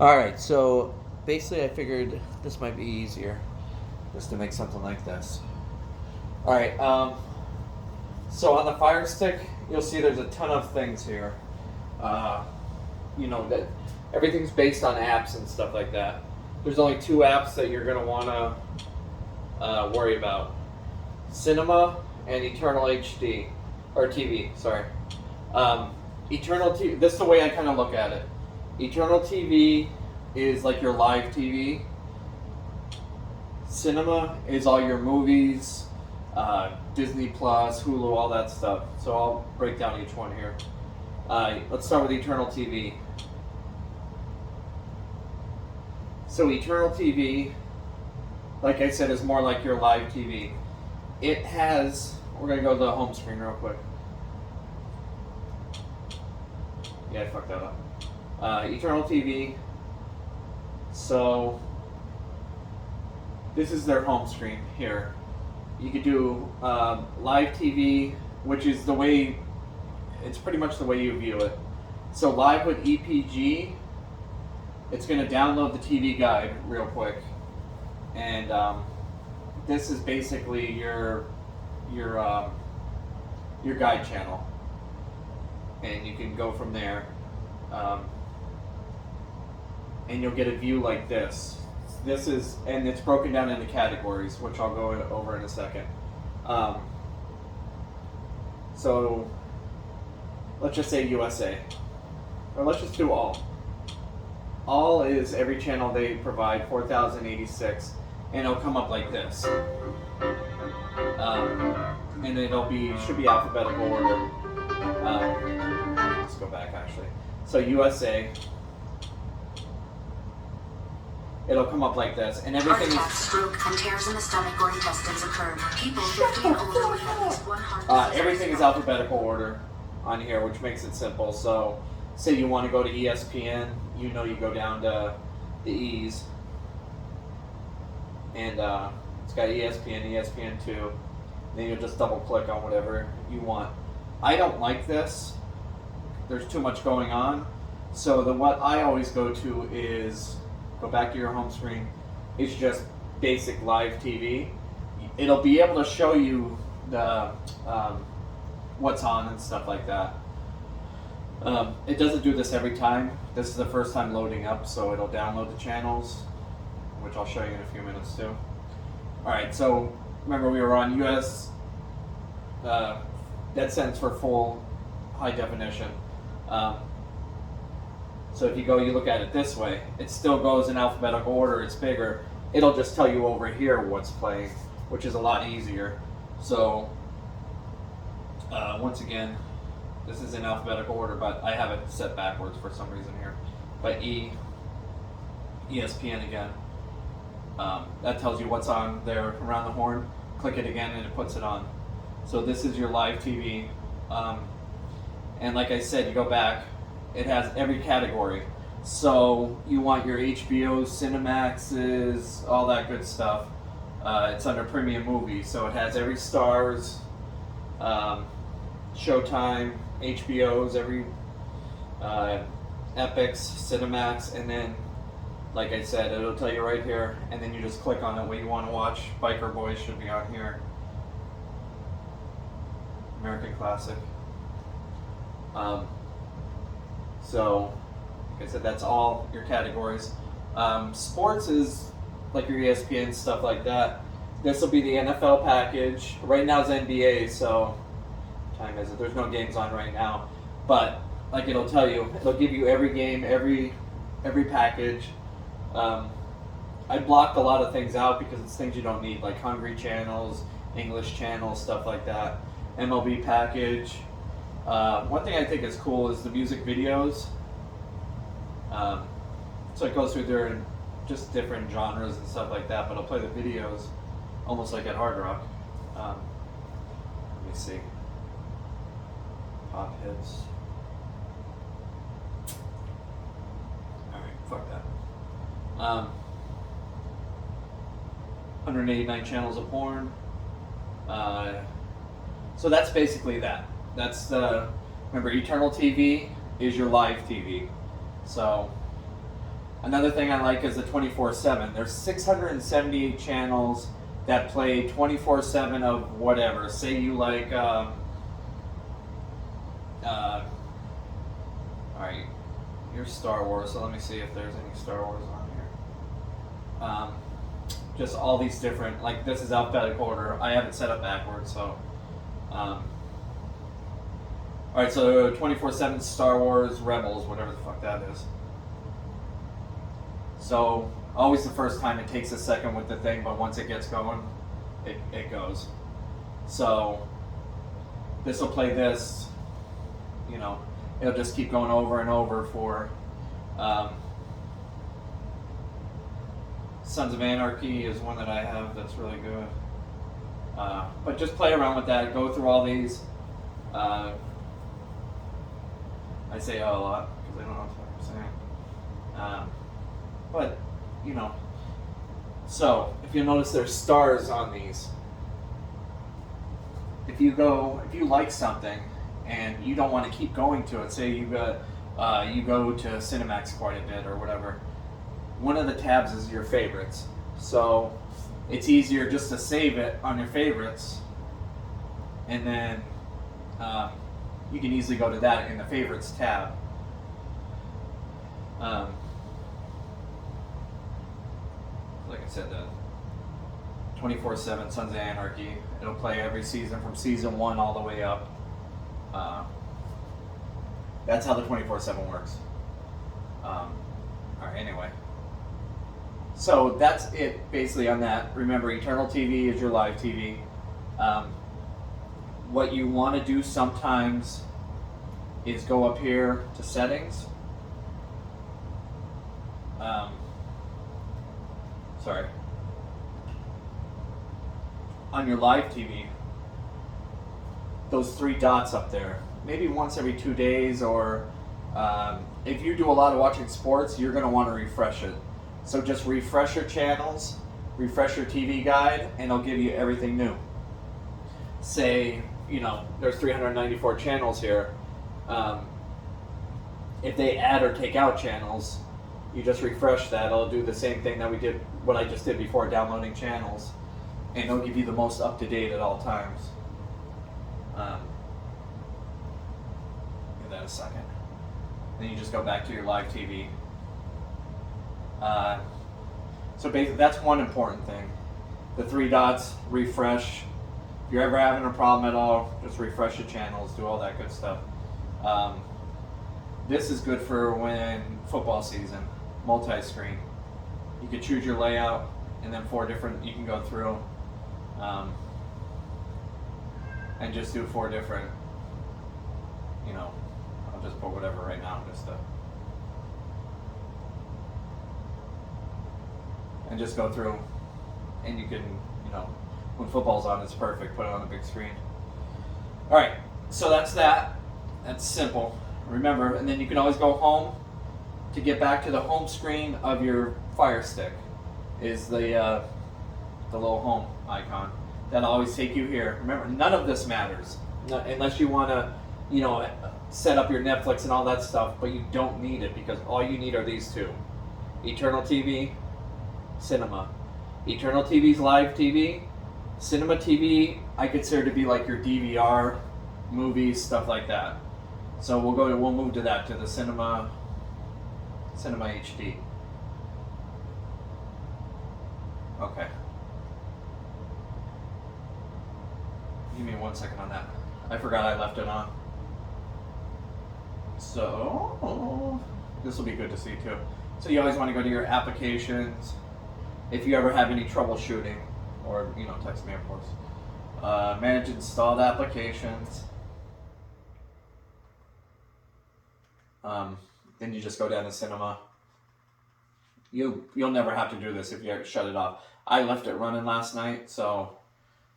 Alright, so basically I figured this might be easier just to make something like this. Alright, so on the Fire Stick, you'll see there's a ton of things here. That everything's based on apps and stuff like that. There's only two apps that you're going to want to worry about. Cinema and Eternal HD, or TV, sorry. Eternal TV, this is the way I kind of look at it. Eternal TV is like your live TV. Cinema is all your movies, Disney Plus, Hulu, all that stuff. So I'll break down each one here. Let's start with Eternal TV. So Eternal TV, like I said, is more like your live TV. It has, we're going to go to the home screen real quick. Yeah, I fucked that up. Eternal TV. So this is their home screen here. You could do live TV, which is the way, it's pretty much the way you view it. So live with EPG, it's going to download the TV guide real quick. And this is basically your guide channel. And you can go from there. And you'll get a view like this. And it's broken down into categories, which I'll go over in a second. So let's just say USA, or let's just do all. All is every channel they provide, 4,086, and it'll come up like this. And should be alphabetical order. Let's go back actually. So USA. It'll come up like this, and everything Heart attack, stroke, and tears in the stomach or intestines occurred. People 50 and older with at least one heart. Everything is alphabetical order on here, which makes it simple. So, say you want to go to ESPN, you go down to the E's, and it's got ESPN, ESPN2. Then you'll just double click on whatever you want. I don't like this. There's too much going on. So what I always go to is, go back to your home screen. It's just basic live TV. It'll be able to show you the what's on and stuff like that. It doesn't do this every time. This is the first time loading up, so it'll download the channels, which I'll show you in a few minutes too. Alright, so remember we were on US, that stands for full high definition. So if you look at it this way, it still goes in alphabetical order, it's bigger. It'll just tell you over here what's playing, which is a lot easier. So, once again, this is in alphabetical order, but I have it set backwards for some reason here. But ESPN again. That tells you what's on there around the horn. Click it again and it puts it on. So this is your live TV. And like I said, you go back, it has every category. So you want your HBOs, Cinemaxes, all that good stuff. It's under premium movies, so it has every Stars, Showtime, HBOs, every Epix, Cinemax, and then, like I said, it'll tell you right here, and then you just click on it what you want to watch. Biker Boys should be on here. American Classic. So, like I said, that's all your categories. Sports is like your ESPN, stuff like that. This will be the NFL package. Right now it's NBA, so what time is it? There's no games on right now. But like it'll tell you, it'll give you every game, every package. I blocked a lot of things out because it's things you don't need, like Hungry channels, English channels, stuff like that. MLB package. One thing I think is cool is the music videos. So it goes through their just different genres and stuff like that, but I'll play the videos almost like at Hard Rock. Let me see. Pop hits. Alright, fuck that. 189 channels of porn. So that's basically that. That's remember, Eternal TV is your live TV. So Another thing I like is the 24/7. There's 678 channels that play 24/7 of whatever. Say you like, alright, you're Star Wars, so let me see if there's any Star Wars on here. Just all these different, like this is alphabetical order. I have it set up backwards, so. Alright, so 24/7 Star Wars Rebels, whatever the fuck that is. So, always the first time it takes a second with the thing, but once it gets going, it goes. So, this will play this, you know, it'll just keep going over and over for Sons of Anarchy is one that I have that's really good. But just play around with that, go through all these. I say a lot because I don't know what I'm saying. But, you know, so if you notice there's stars on these. If you like something and you don't want to keep going to it, say you go to Cinemax quite a bit or whatever, one of the tabs is your favorites. So it's easier just to save it on your favorites, and then you can easily go to that in the favorites tab. Like I said, the 24/7 Sons of Anarchy. It'll play every season from season 1 all the way up. That's how the 24/7 works. Alright, anyway. So that's it basically on that. Remember, Eternal TV is your live TV. What you want to do sometimes is go up here to settings. Sorry. On your live TV, those 3 dots up there, maybe once every 2 days, or if you do a lot of watching sports, you're going to want to refresh it. So just refresh your channels, refresh your TV guide, and it'll give you everything new. Say, you know, there's 394 channels here. If they add or take out channels, you just refresh that. It'll do the same thing that we did, what I just did before, downloading channels. And it'll give you the most up-to-date at all times. Give that a second. Then you just go back to your live TV. So basically, that's one important thing. The 3 dots, refresh. If you're ever having a problem at all, just refresh your channels, do all that good stuff. This is good for when football season, multi-screen. You can choose your layout, and then 4 different, you can go through and just do 4 different, you know, I'll just put whatever right now, just to, and just go through, and you can, you know, when football's on, it's perfect, put it on the big screen. Alright, so that's that. That's simple. Remember, and then you can always go home to get back to the home screen of your Firestick. Is the little home icon. That'll always take you here. Remember, none of this matters unless you want to, you know, set up your Netflix and all that stuff. But you don't need it because all you need are these 2: Eternal TV, Cinema. Eternal TV's live TV. Cinema TV, I consider to be like your DVR, movies, stuff like that. So we'll move to that, to the Cinema HD. Okay. Give me 1 second on that. I forgot I left it on. So this will be good to see too. So you always want to go to your applications. If you ever have any troubleshooting, or, you know, text me, of course. Manage installed applications. Then you just go down to Cinema. You'll never have to do this if you shut it off. I left it running last night, so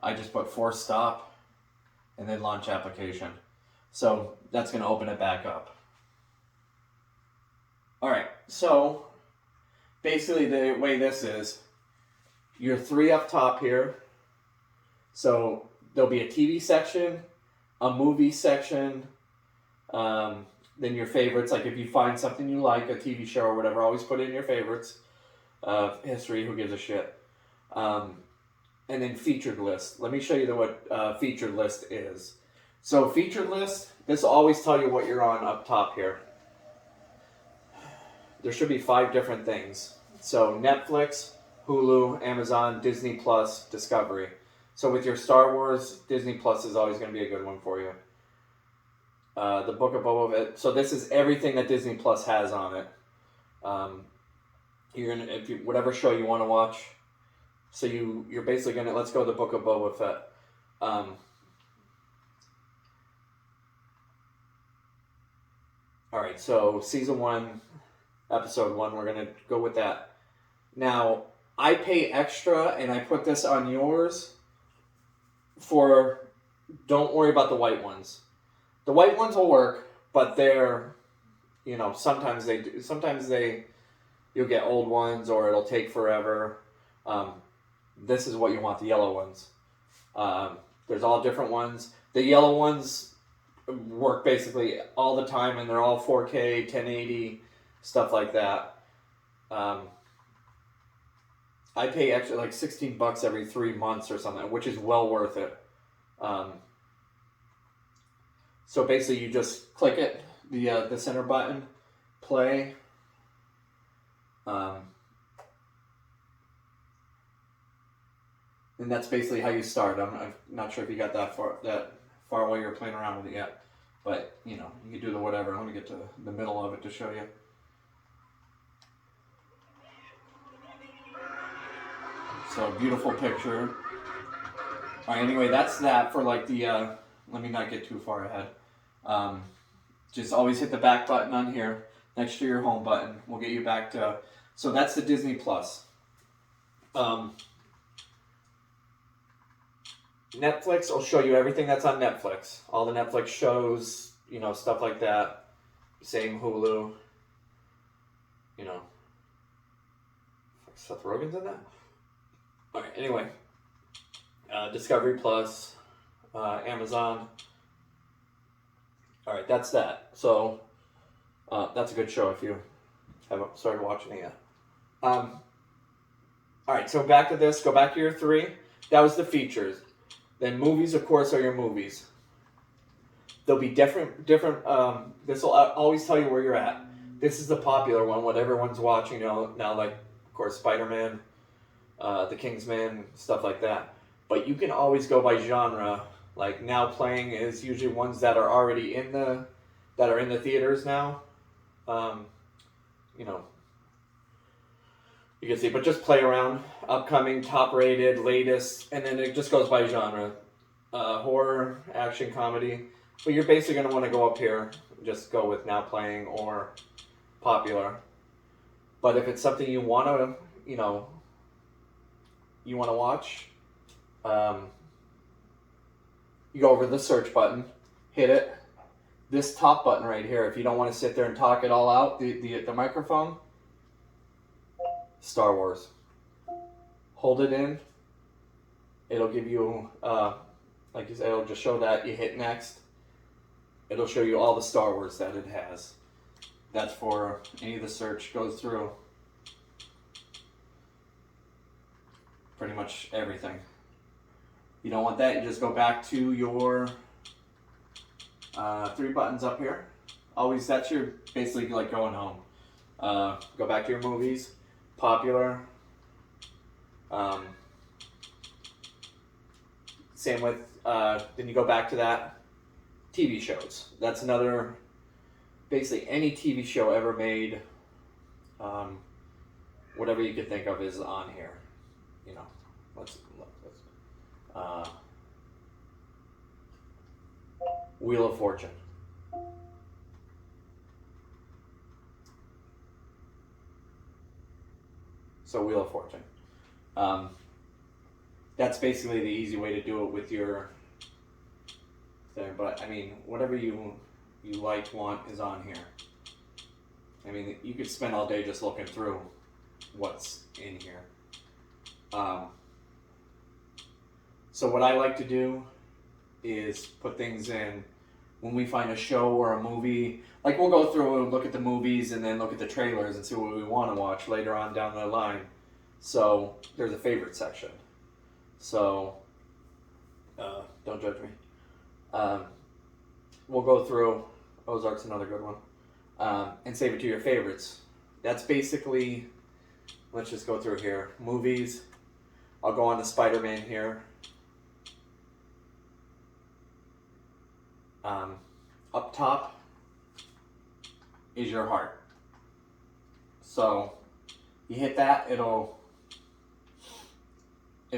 I just put force stop and then launch application. So that's going to open it back up. Alright, so basically the way this is, your 3 up top here. So there'll be a TV section, a movie section, then your favorites. Like if you find something you like, a TV show or whatever, always put it in your favorites. History, who gives a shit? And then featured list. Let me show you what featured list is. So featured list, this will always tell you what you're on up top here. There should be 5 different things. So Netflix, Hulu, Amazon, Disney Plus, Discovery. So with your Star Wars, Disney Plus is always going to be a good one for you. The Book of Boba Fett. So this is everything that Disney Plus has on it. You're gonna whatever show you want to watch. So you're basically gonna, let's go to the Book of Boba Fett. All right, so season 1, episode 1, we're gonna go with that. Now I pay extra, and I put this on yours. For don't worry about the white ones. The white ones will work, but they're, sometimes you'll get old ones or it'll take forever. This is what you want, the yellow ones. There's all different ones. The yellow ones work basically all the time, and they're all 4K, 1080, stuff like that. I pay extra like $16 every 3 months or something, which is well worth it. So basically, you just click it, the center button, play. And that's basically how you start. I'm not sure if you got that far while you're playing around with it yet, but you can do the whatever. Let me get to the middle of it to show you. So beautiful picture. All right. Anyway, that's that for like the. Let me not get too far ahead. Just always hit the back button on here next to your home button. We'll get you back to. So that's the Disney Plus. Netflix will show you everything that's on Netflix. All the Netflix shows, stuff like that. Same Hulu. Seth Rogen's in that? Alright, anyway. Discovery Plus. Amazon. Alright, that's that. So, that's a good show if you haven't started watching it yet. Alright, so back to this. Go back to your 3. That was the features. Then movies, of course, are your movies. They'll be different. This will always tell you where you're at. This is the popular one, what everyone's watching now, like, of course, Spider-Man, The Kingsman, stuff like that. But you can always go by genre. Like, now playing is usually ones that are already in the theaters now. You can see, but just play around. Upcoming, top rated, latest, and then it just goes by genre. Horror, action, comedy. But you're basically going to want to go up here. Just go with now playing or popular. But if it's something you want to, you want to watch, you go over to the search button, hit it. This top button right here, if you don't want to sit there and talk it all out, the microphone, Star Wars. Hold it in. It'll give you, like you said, it'll just show that. You hit next. It'll show you all the Star Wars that it has. That's for any of the search goes through. Pretty much everything. You don't want that, you just go back to your 3 buttons up here. Always, that's your, basically like going home. Go back to your movies, popular. Same with, then you go back to that. TV shows. That's another, basically any TV show ever made, whatever you could think of is on here. Let's Wheel of Fortune. So Wheel of Fortune. That's basically the easy way to do it with your thing. But I mean, whatever you want is on here. I mean, you could spend all day just looking through what's in here. So what I like to do is put things in when we find a show or a movie, like we'll go through and look at the movies and then look at the trailers and see what we want to watch later on down the line. So there's a favorite section. So don't judge me. We'll go through. Ozark's another good one. And save it to your favorites. That's basically, let's just go through here. Movies. I'll go on to Spider-Man here. Up top is your heart. So you hit that, it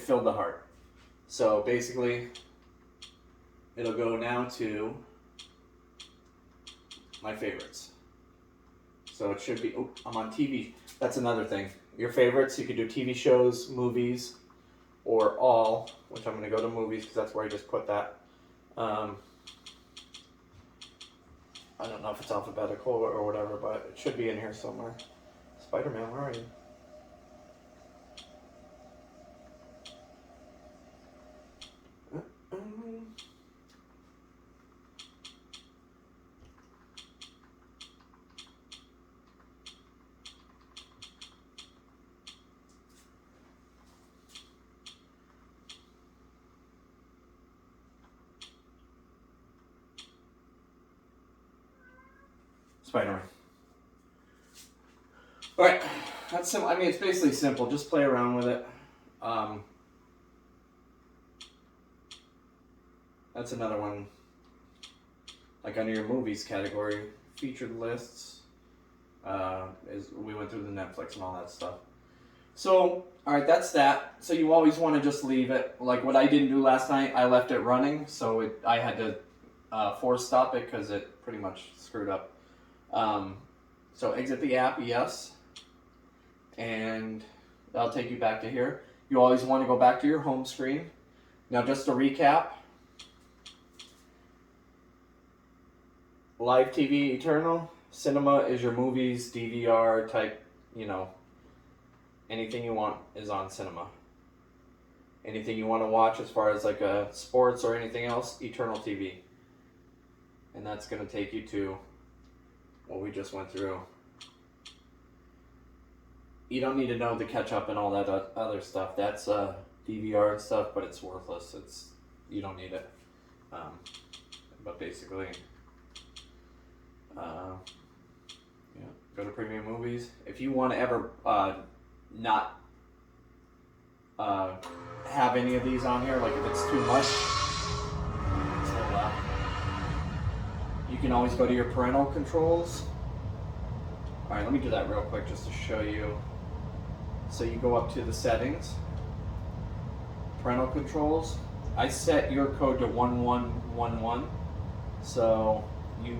filled the heart. So basically, it'll go now to my favorites. So it should be, I'm on TV. That's another thing. Your favorites, you could do TV shows, movies, or all, which I'm going to go to movies because that's where I just put that. I don't know if it's alphabetical or whatever, but it should be in here somewhere. Spider-Man, where are you? Spider-Man. Alright, that's simple. I mean, it's basically simple. Just play around with it. That's another one. Like under your movies category, featured lists. We went through the Netflix and all that stuff. So, alright, that's that. So you always want to just leave it. Like what I didn't do last night, I left it running. So I had to force stop it because it pretty much screwed up. So exit the app, yes, and that'll take you back to here. You always want to go back to your home screen. Now just to recap, live TV eternal, cinema is your movies, DVR type, anything you want is on cinema. Anything you want to watch as far as like sports or anything else, eternal TV. And that's going to take you to what we just went through. You don't need to know the catch up and all that other stuff. That's DVR and stuff, but it's worthless. You don't need it. But basically, go to premium movies. If you want to ever not have any of these on here, like if it's too much, you can always go to your parental controls. Alright, let me do that real quick just to show you. So you go up to the settings, parental controls. I set your code to 1111, so you